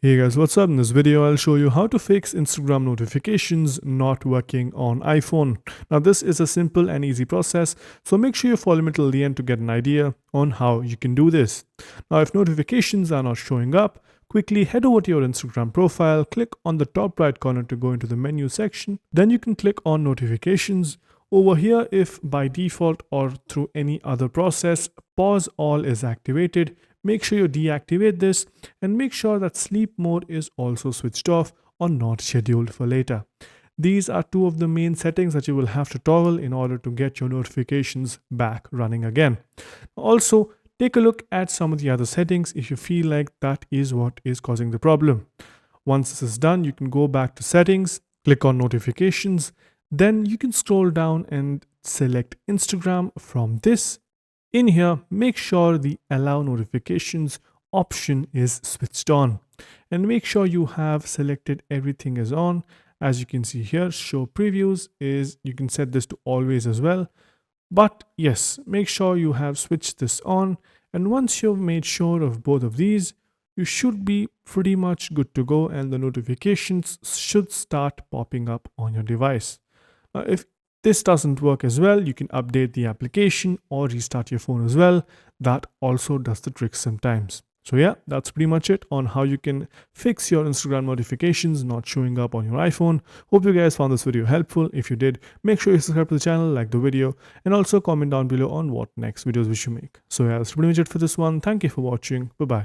Hey guys, what's up? In this video, I'll show you how to fix Instagram notifications not working on iPhone. Now, this is a simple and easy process, so make sure you follow me till the end to get an idea on how you can do this. Now, if notifications are not showing up, quickly head over to your Instagram profile, click on the top right corner to go into the menu section. Then you can click on notifications. Over here, if by default or through any other process, pause all is activated, make sure you deactivate this and make sure that sleep mode is also switched off or not scheduled for later. These are two of the main settings that you will have to toggle in order to get your notifications back running again. Also, take a look at some of the other settings if you feel like that is what is causing the problem. Once this is done, you can go back to settings, click on notifications, then you can scroll down and select Instagram from this. In here, make sure the allow notifications option is switched on and make sure you have selected everything is on. As you can see here, show previews is, you can set this to always as well. But yes, make sure you have switched this on. And once you've made sure of both of these, you should be pretty much good to go and the notifications should start popping up on your device. If this doesn't work as well, you can update the application or restart your phone as well. That also does the trick sometimes. So yeah, that's pretty much it on how you can fix your Instagram notifications not showing up on your iPhone. Hope you guys found this video helpful. If you did, make sure you subscribe to the channel, like the video, and also comment down below on what next videos we should make. So yeah, that's pretty much it for this one. Thank you for watching. Bye-bye.